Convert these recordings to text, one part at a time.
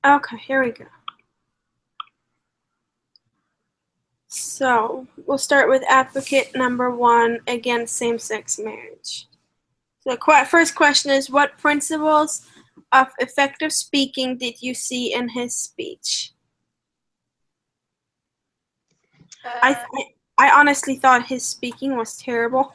Okay, here we go. So we'll start with advocate number 1 against same-sex marriage. So the first question is, what principles of effective speaking did you see in his speech? I Uh, I honestly thought his speaking was terrible.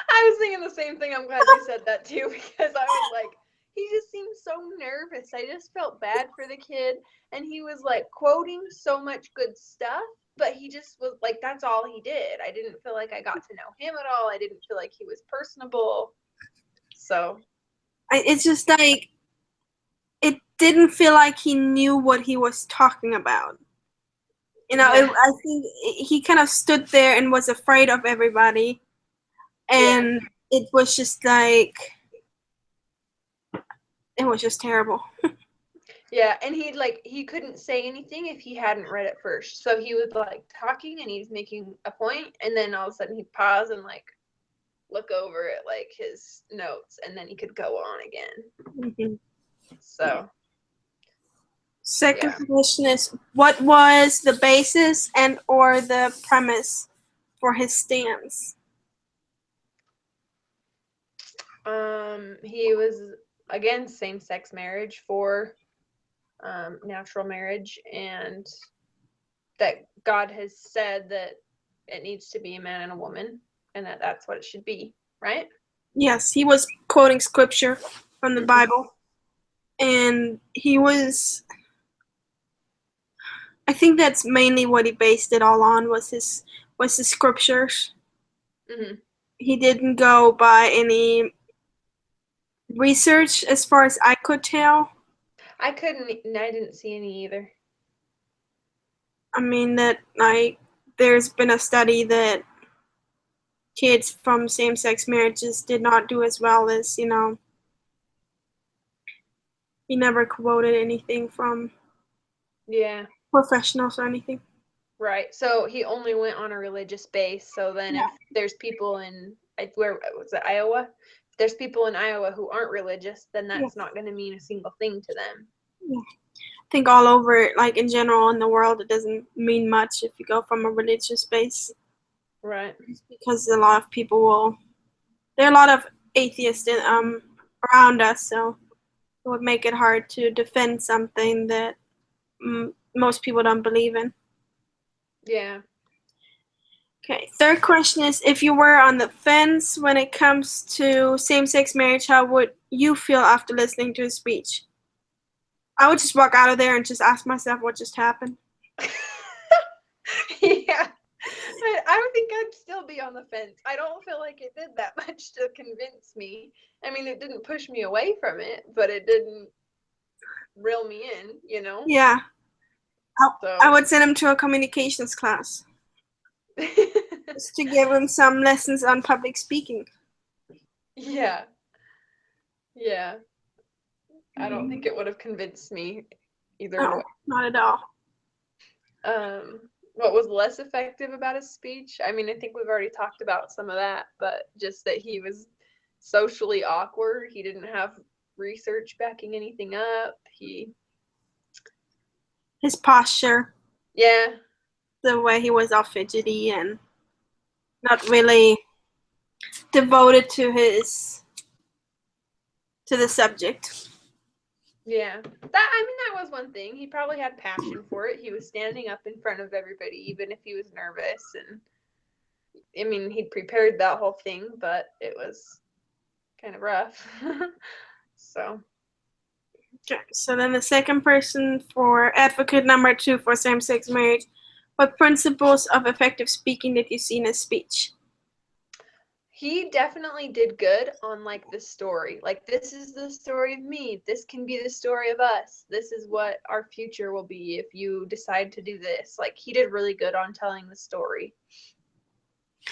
I was thinking the same thing. I'm glad you said that too, because I was like, he just seemed so nervous. I just felt bad for the kid, and he was like quoting so much good stuff, but he just was like, that's all he did. I didn't feel like I got to know him at all. I didn't feel like he was personable. So, It's just like it didn't feel like he knew what he was talking about. yeah, I think he kind of stood there and was afraid of everybody, yeah. and it was just like it was just terrible. Yeah, and he couldn't say anything if he hadn't read it first. So he was like talking and he's making a point, and then all of a sudden he'd pause and like look over at like his notes, and then he could go on again. Mhm. So Second yeah. question is, what was the basis and or the premise for his stance? He was against same-sex marriage for natural marriage, and that God has said that it needs to be a man and a woman, and that that's what it should be, right? Yes, he was quoting scripture from the Mm-hmm. Bible, and he was. I think that's mainly what he based it all on was his scriptures. Mm-hmm. He didn't go by any research as far as I could tell. I didn't see any either. I mean that there's been a study that kids from same-sex marriages did not do as well as, he never quoted anything from Yeah. professionals or anything. Right. So he only went on a religious base. So then Yeah. if there's people in where was it, Iowa? If there's people in Iowa who aren't religious, then Yeah. that's not going to mean a single thing to them. Yeah. I think all over, like in general in the world, it doesn't mean much if you go from a religious base, Right. because a lot of people there are a lot of atheists around us, so it would make it hard to defend something that most people don't believe in. Yeah. Okay, third question is, if you were on the fence when it comes to same-sex marriage, how would you feel after listening to his speech? I would just walk out of there and just ask myself what just happened. Yeah. I think I'd still be on the fence. I don't feel like it did that much to convince me. I mean, it didn't push me away from it, but it didn't reel me in. Yeah, I So, would send him to a communications class just to give him some lessons on public speaking. yeah. Yeah. I don't think it would have convinced me either No, way. not at all. What was less effective about his speech? I mean, I think we've already talked about some of that, but just that he was socially awkward. He didn't have research backing anything up. His posture, Yeah, the way he was all fidgety and not really devoted to the subject. yeah. That was one thing. He probably had passion for it. He was standing up in front of everybody, even if he was nervous. And I mean, he'd prepared that whole thing, but it was kind of rough. So, Okay, so then the second person for advocate number 2 for same-sex marriage, what principles of effective speaking did you see in his speech? he definitely did good on like the story. Like, this is the story of me. This can be the story of us. This is what our future will be if you decide to do this. Like, he did really good on telling the story.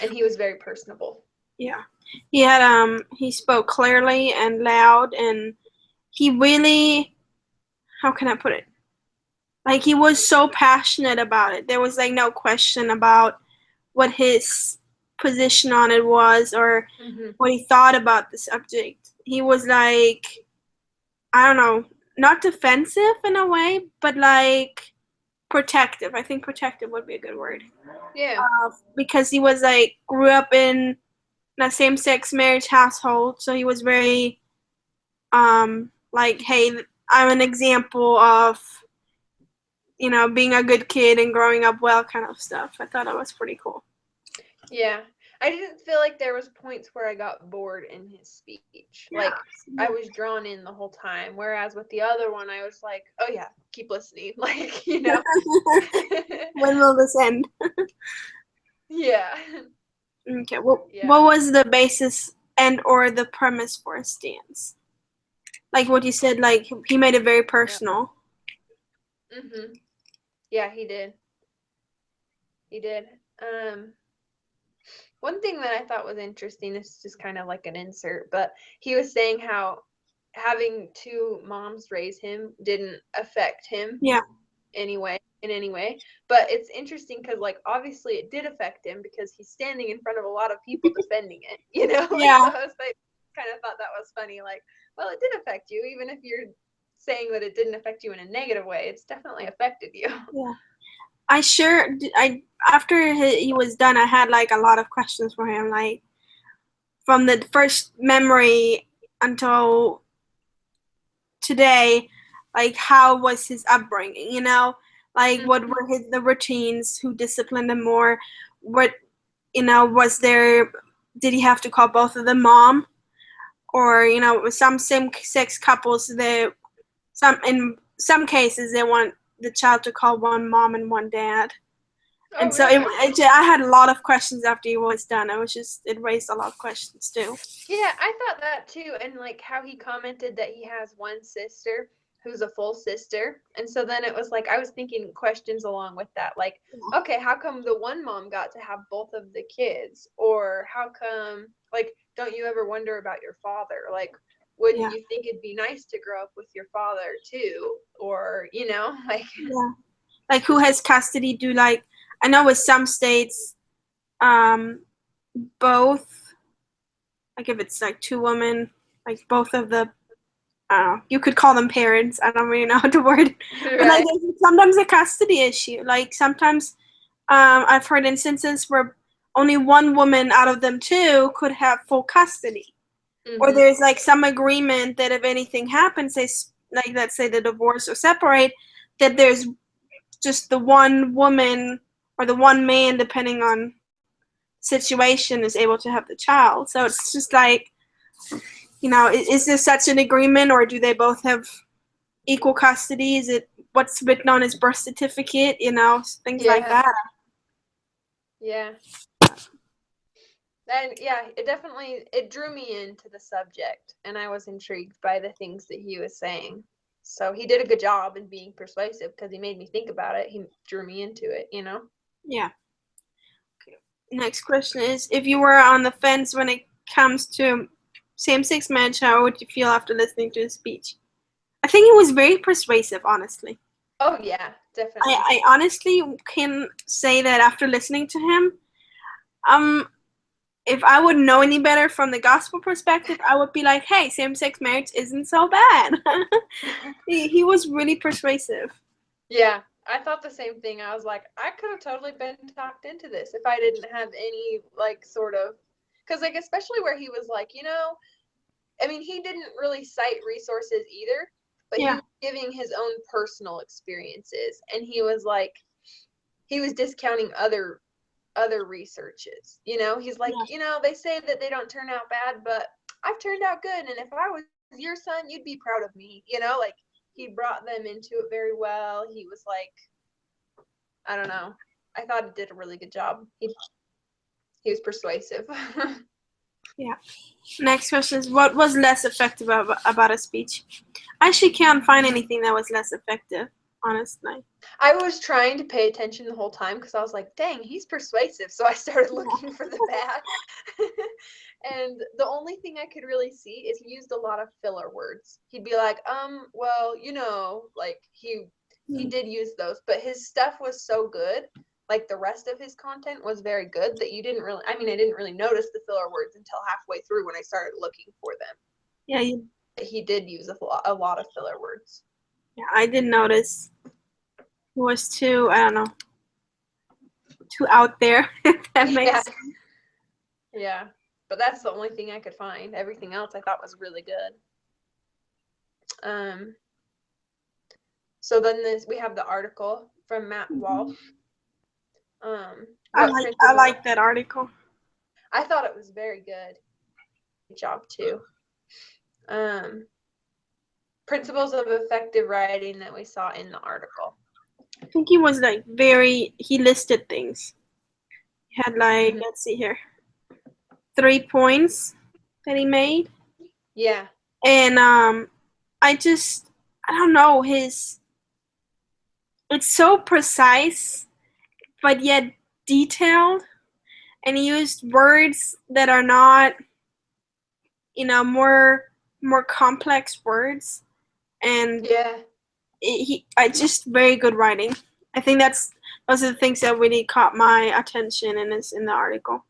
And he was very personable. Yeah, he spoke clearly and loud, and he really, how can I put it? Like, he was so passionate about it. There was like no question about what his position on it was or Mm-hmm. what he thought about the subject. He was like, I don't know. not defensive in a way, but like protective. I think protective would be a good word. Yeah. Because he was like grew up in a same-sex marriage household, so he was very like, hey, I'm an example of being a good kid and growing up well kind of stuff. I thought that was pretty cool. Yeah. I didn't feel like there was points where I got bored in his speech. Yeah. Like I was drawn in the whole time. Whereas with the other one I was like, oh yeah, keep listening. Like, you know. When will this end? Yeah. Okay. Well, Yeah. what was the basis and or the premise for his stance? Like what you said, like he made it very personal. Mhm. Yeah, he did. He did. One thing that I thought was interesting is just kind of like an insert, but he was saying how having two moms raise him didn't affect him Yeah. in any way. But it's interesting because like obviously it did affect him because he's standing in front of a lot of people defending it, you know? Yeah. So I was like kind of thought that was funny. Like, well, it did affect you, even if you're saying that it didn't affect you in a negative way. It's definitely affected you. Yeah. I after he was done, I had like a lot of questions for him, like from the first memory until today, like how was his upbringing, like what were the routines, who disciplined him more, what was there, did he have to call both of them mom, or with some same-sex couples, in some cases they want the child to call one mom and one dad. And Oh, so really? I had a lot of questions after he was done. It raised a lot of questions too. Yeah, I thought that too. And like how he commented that he has one sister who's a full sister. And so then it was like, I was thinking questions along with that. Like, okay, how come the one mom got to have both of the kids? Or how come, like, don't you ever wonder about your father? Like, wouldn't Yeah. you think it'd be nice to grow up with your father too? Or, like. Yeah. Like who has custody? I know with some states, both, like if it's like two women, like both of the, I don't know, you could call them parents. I don't really know the word. But like Right. there's sometimes a custody issue. Like sometimes I've heard instances where only one woman out of them two could have full custody. Or Mm-hmm. there's like some agreement that if anything happens, like let's say the divorce or separate, that there's just the one woman or the one man, depending on situation, is able to have the child. So it's just like, is there such an agreement, or do they both have equal custody? Is it what's written on his birth certificate? Things like Yeah. that. Yeah. And yeah, it drew me into the subject, and I was intrigued by the things that he was saying. So he did a good job in being persuasive because he made me think about it. He drew me into it. Yeah. Okay. Next question is, if you were on the fence when it comes to same-sex marriage, how would you feel after listening to his speech? I think it was very persuasive, honestly. Oh yeah, definitely. I honestly can say that after listening to him, if I would know any better from the gospel perspective, I would be like, hey, same-sex marriage isn't so bad. He was really persuasive. Yeah, I thought the same thing. I was like, I could have totally been talked into this if I didn't have any like sort of, because like especially where he was like, I mean, he didn't really cite resources either, but he Yeah. was giving his own personal experiences, and he was like, he was discounting other researches. He's like, Yeah. they say that they don't turn out bad, but I've turned out good, and if I was your son, you'd be proud of me. Like he brought them into it very well. He was like, I don't know. I thought he did a really good job. He was persuasive. Yeah. Next question is, what was less effective about a speech? I actually can't find anything that was less effective, honestly. I was trying to pay attention the whole time because I was like, dang, he's persuasive. So I started looking for the bad. And the only thing I could really see is he used a lot of filler words. He'd be like, well, like he did use those, but his stuff was so good. Like the rest of his content was very good that I didn't really notice the filler words until halfway through when I started looking for them. Yeah, he did use a lot of filler words. Yeah, I did notice. It was too, I don't know, too out there, if that makes Yeah. sense. Yeah. But that's the only thing I could find. Everything else I thought was really good. So then we have the article from Matt Walsh. I like that article. I thought it was very good. Good job too. Principles of effective writing that we saw in the article. I think he was like he listed things. He had like, let's see here, 3 points that he made. Yeah. And I don't know, it's so precise, but yet detailed. And he used words that are not, more complex words. And Yeah. I just very good writing. I think those are the things that really caught my attention in the article.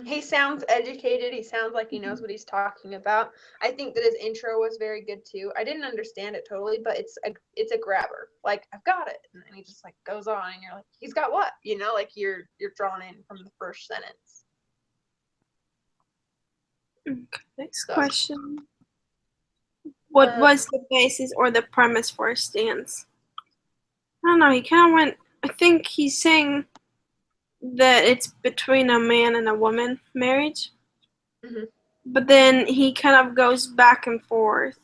He sounds educated. He sounds like he knows what he's talking about. I think that his intro was very good too. I didn't understand it totally, but it's a grabber. Like, I've got it, and then he just like goes on, and you're like, he's got what? Like you're drawn in from the first sentence. Okay, next question. What was the basis or the premise for his stance? I don't know. He kind of went. I think he's saying that it's between a man and a woman marriage. But then he kind of goes back and forth.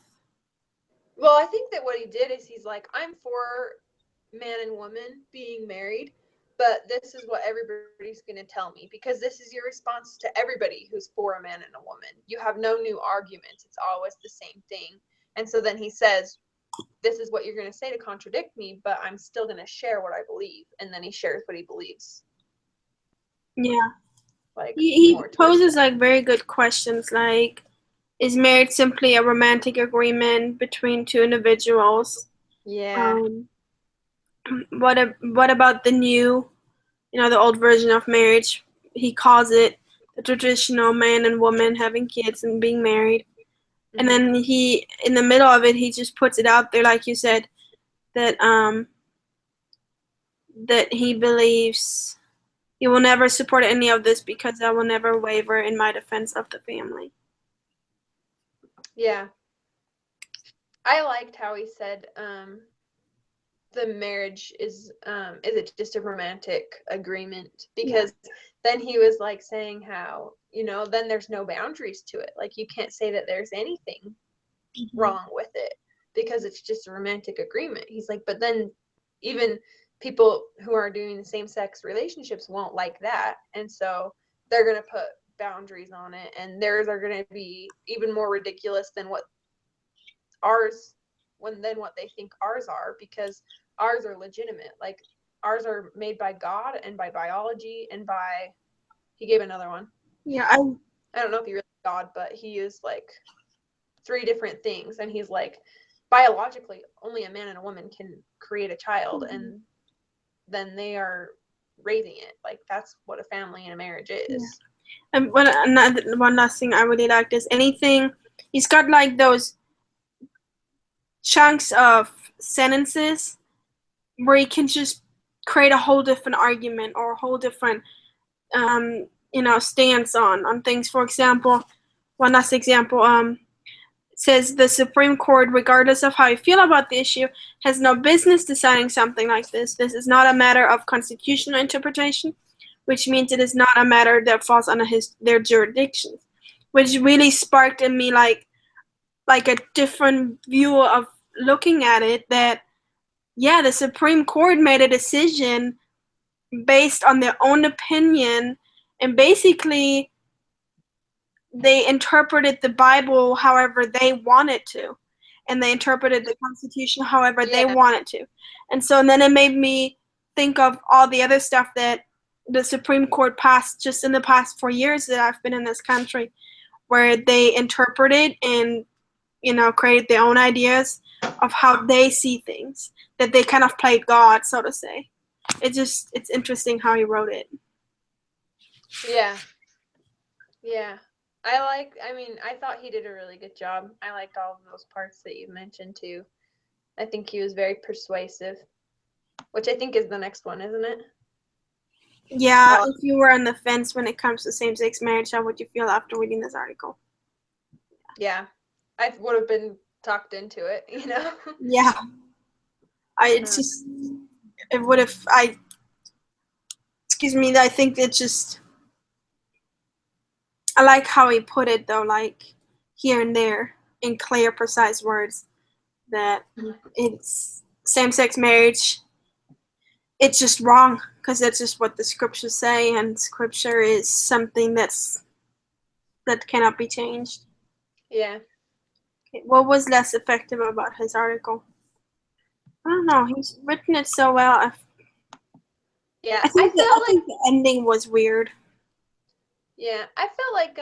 Well, I think that what he did is he's like, I'm for man and woman being married, but this is what everybody's going to tell me, because this is your response to everybody who's for a man and a woman. You have no new arguments. It's always the same thing. And so then he says, this is what you're going to say to contradict me, but I'm still going to share what I believe. And then he shares what he believes. Yeah. Like, he poses like very good questions, like, is marriage simply a romantic agreement between two individuals? Yeah. What about the new, the old version of marriage? He calls it the traditional man and woman having kids and being married. And then he, in the middle of it, he just puts it out there, like you said, that that he believes he will never support any of this because I will never waver in my defense of the family. Yeah. I liked how he said the marriage is it just a romantic agreement, because then he was like saying how, then there's no boundaries to it. Like, you can't say that there's anything wrong with it because it's just a romantic agreement. He's like, but then even people who are doing the same-sex relationships won't like that, and so they're going to put boundaries on it, and theirs are going to be even more ridiculous than what they think ours are, because ours are legitimate. Like, ours are made by God and by biology and by, he gave another one. Yeah, I don't know if he really God, but he used like 3 different things, and he's like, biologically only a man and a woman can create a child, and then they are raising it. Like, that's what a family and a marriage is. Yeah. And one last thing I really liked is he's got like those chunks of sentences where he can just create a whole different argument or a whole different stance on things. For example, one last example, says the Supreme Court, regardless of how you feel about the issue, has no business deciding something like this. This is not a matter of constitutional interpretation, which means it is not a matter that falls under their jurisdiction, which really sparked in me like a different view of looking at it, that the Supreme Court made a decision based on their own opinion, and basically they interpreted the Bible however they wanted to, and they interpreted the Constitution however they wanted to. And so then it made me think of all the other stuff that the Supreme Court passed just in the past 4 years that I've been in this country, where they interpreted and created their own ideas of how they see things, that they kind of played God, so to say. It's interesting how he wrote it. Yeah. I thought he did a really good job. I liked all of those parts that you mentioned too. I think he was very persuasive, which I think is the next one, isn't it? Yeah, if you were on the fence when it comes to same-sex marriage, how would you feel after reading this article? Yeah, I would have been talked into it, you know? Yeah. It's just, it would have, excuse me, I think it just, I like how he put it though, like here and there in clear, precise words that it's same-sex marriage. It's just wrong because that's just what the scriptures say, and scripture is something that cannot be changed. Yeah. Okay, what was less effective about his article? I don't know. He's written it so well. Yeah, I think the ending was weird. Yeah, I felt like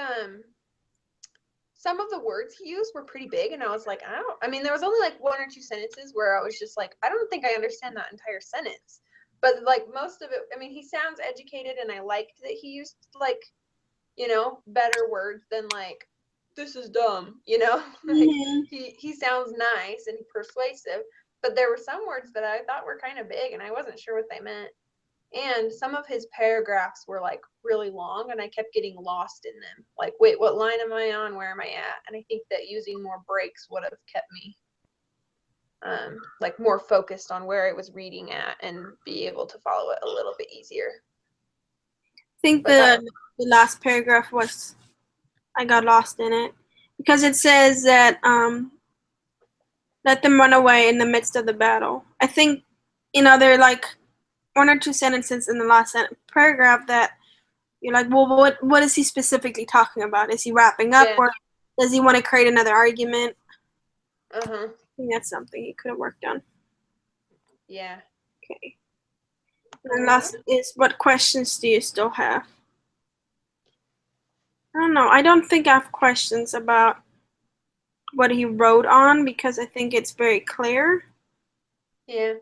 some of the words he used were pretty big, and I was like, I mean, there was only like one or two sentences where I was just like, I don't think I understand that entire sentence. But like most of it, I mean, he sounds educated, and I liked that he used like, better words than like, this is dumb, like he sounds nice and persuasive. But there were some words that I thought were kind of big, and I wasn't sure what they meant. And some of his paragraphs were like really long, and I kept getting lost in them. Like, wait, what line am I on? Where am I at? And I think that using more breaks would have kept me like more focused on where I was reading at and be able to follow it a little bit easier. I think the last paragraph was, I got lost in it because it says that let them run away in the midst of the battle. I think there are like one or two sentences in the last paragraph that you're like, well, what is he specifically talking about? Is he wrapping up, or does he want to create another argument? I think that's something he could have worked on. Yeah. Okay. And last is, what questions do you still have? I don't know. I don't think I have questions about what he wrote on because I think it's very clear. Yeah.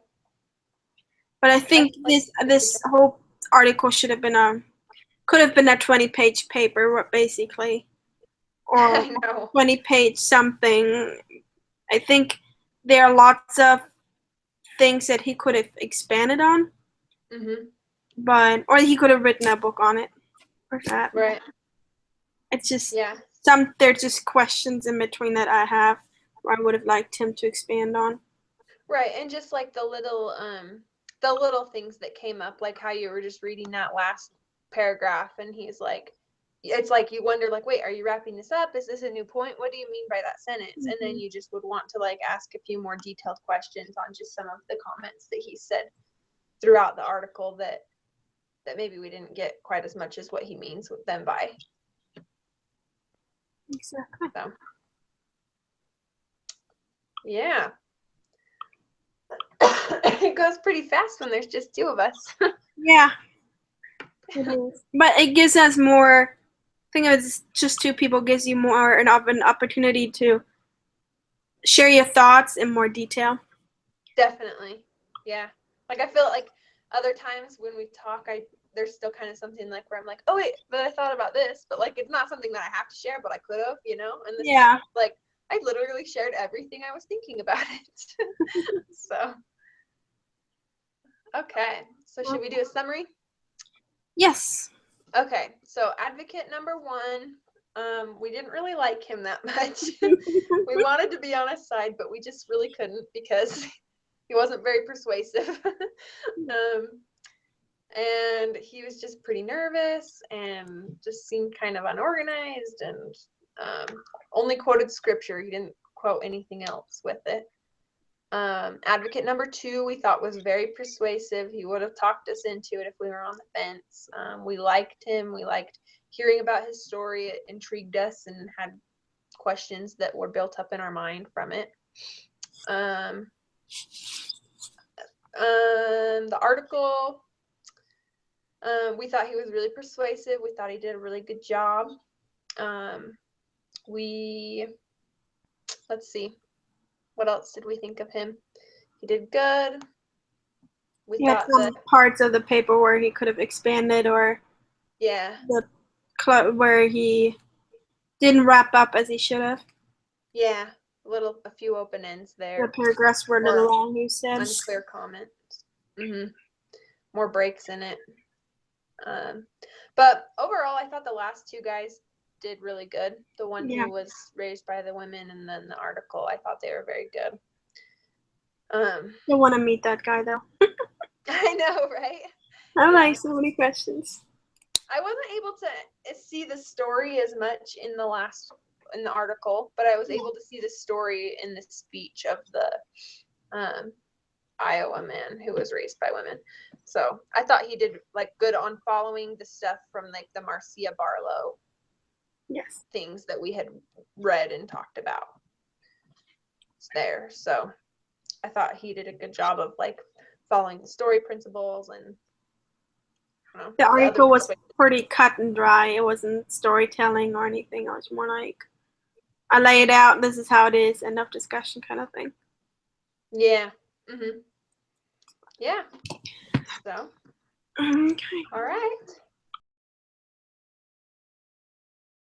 But I think this whole article could have been a 20-page paper, basically, or 20-page something. I think there are lots of things that he could have expanded on, or he could have written a book on it, or that. Right. It's just there's just questions in between that I have where I would have liked him to expand on. Right, and just like the little things that came up, like how you were just reading that last paragraph, and he's like, it's like you wonder, like, wait, are you wrapping this up? Is this a new point? What do you mean by that sentence? And then you just would want to like ask a few more detailed questions on just some of the comments that he said throughout the article that maybe we didn't get quite as much as what he means with them by. Exactly. So, yeah. It goes pretty fast when there's just two of us. Yeah. It is. But it gives us more, I think it's just two people gives you more of an opportunity to share your thoughts in more detail. Definitely. Yeah. Like I feel like other times when we talk, there's still kind of something like where I'm like, oh wait, but I thought about this, but like it's not something that I have to share, but I could have, And this time, like I literally shared everything I was thinking about it. So okay. So should we do a summary? Yes. Okay. So advocate number 1, we didn't really like him that much. We wanted to be on his side, but we just really couldn't because he wasn't very persuasive. And he was just pretty nervous and just seemed kind of unorganized and only quoted scripture. He didn't quote anything else with it. Advocate number 2, we thought was very persuasive. He would have talked us into it if we were on the fence. We liked him. We liked hearing about his story. It intrigued us and had questions that were built up in our mind from it. The article, we thought he was really persuasive. We thought he did a really good job. Let's see. What else did we think of him? He did good. We thought some parts of the paper where he could have expanded, or the where he didn't wrap up as he should have. Yeah, a few open ends The there. paragraphs were a little Or long, he said. unclear comments. More breaks in it. But overall, I thought the last two guys did really good. The one who was raised by the women, and then the article, I thought they were very good. Don't want to meet that guy though. I know, right? I like so many questions. I wasn't able to see the story as much in the article, but I was able to see the story in the speech of the Iowa man who was raised by women. So I thought he did like good on following the stuff from like the Marcia Barlow things that we had read and talked about there. So I thought he did a good job of like following the story principles, and the article was pretty cut and dry. It wasn't storytelling or anything. It was more like I lay it out, this is how it is, end of discussion kind of thing. Yeah. Yeah. So okay. All right.